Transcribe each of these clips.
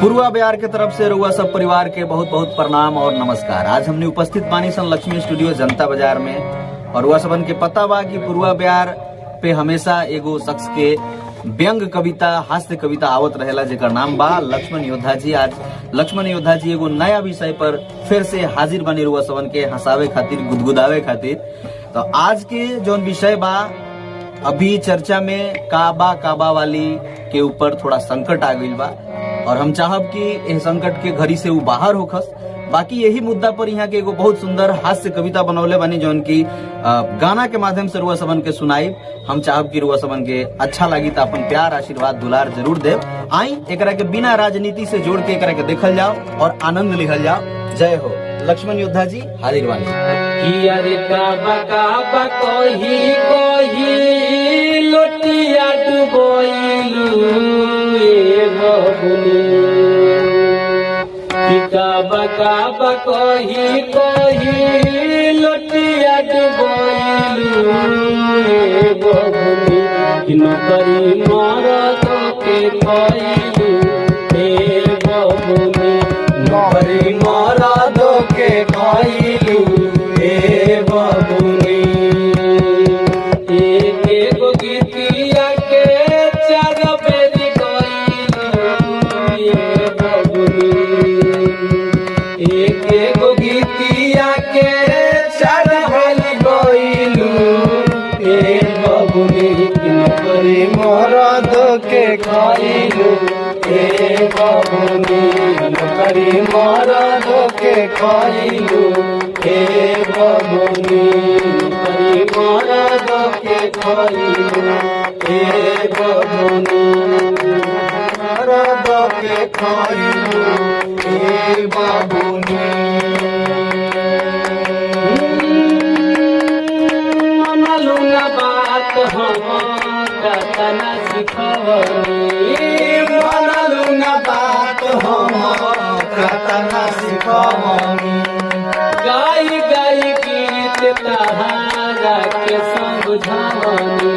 पूर्वा बिहार के तरफ से रउआ सब परिवार के बहुत बहुत प्रणाम और नमस्कार। आज हमने उपस्थित पानी सन लक्ष्मी स्टूडियो जनता बाजार में, और रउआ सबन के पता बा कि पूर्वा बिहार पे हमेशा एगो शख्स के व्यंग कविता, हास्य कविता आवत रहेला, जेकर नाम बा लक्ष्मण योद्धा जी। आज लक्ष्मण योद्धा जी एगो नया विषय पर फिर से हाजिर बनी रउआ सबन के हंसावे खातिर, गुदगुदावे खातिर। तो आज के जो विषय बा, अभी चर्चा में काबा वाली के ऊपर थोड़ा संकट आ गई बा, और हम चाहब कि इस संकट के घड़ी से वो बाहर होखस। बाकी यही मुद्दा पर यहाँ के एगो बहुत सुंदर हास्य कविता बनौले बनी, जो उनकी गाना के माध्यम से रुआ सबन के सुनाई। हम चाहब कि रुआ सबन के अच्छा लगी तो अपन प्यार, आशीर्वाद, दुलार जरूर दे। आई एकरा के बिना राजनीति से जोड़ के एकरा के देखल जाओ और आनंद लिखल जाओ। जय हो। लक्ष्मण योद्धा जी हाजिर बानी। अरे काबा कोही लोटिया डुबोइलू काबा कोही लोटिया डुबोइलू नौकरी मरद के खइलू हे बबुनी, नौकरी मरद के खइलू हे बबुनी। एगो गीतिया के चार बेरी गइलू हे बबुनी, एगो गीतिया के चार बेरी गइलू हे बबुनी। नौकरी मरद के खइलू हे बबुनी, नौकरी मरद के खइलू हे बबुनी, नौकरी मरद के खइलू हे बबुनी, मरद के खइलू हे बबुनी। मनलू ना बात हम कतना सिखवनी, मनलू ना बात हम कतना सिखवनी। गाई गीत तहारा के समझवनी,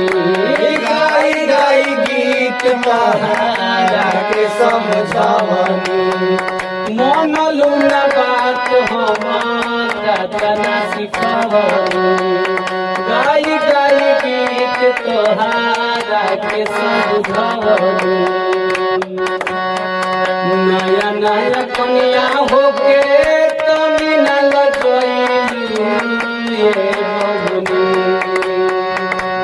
गाई गीत तहारा के समझवनी। मनलू ना बात हम कतना सिखवनी, गाई गीत तोहारा के समझवनी। नया नया कन्या होके तनी न लजइलू हे बबुनी,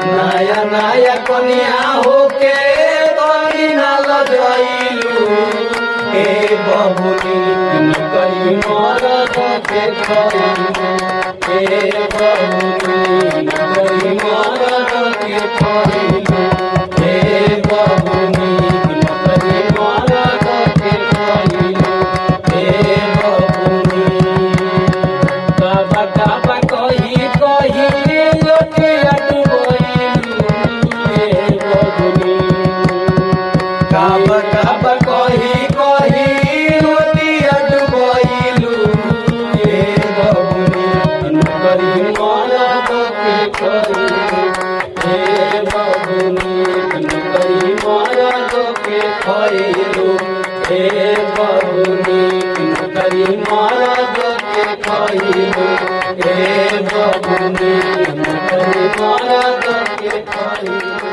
नया नया कन्या होके तनी न लजइलू हे बबुनी। नौकरी मरद के खइलू हे बबुनी, नौकरी मरद के खइलू हे बबुनी, नौकरी मरद के खइलू हे बबुनी। काबा कोही लोटिया डुबोइलू हे बबुनी, काबा कोही लोटिया डुबोइलू हे बबुनी। नौकरी मरद के खइलू हे बबुनी, नौकरी मरद के खइलू हे बबुनी, नौकरी मरद के खइलू हे बबुनी, नौकरी मरद के खइलू।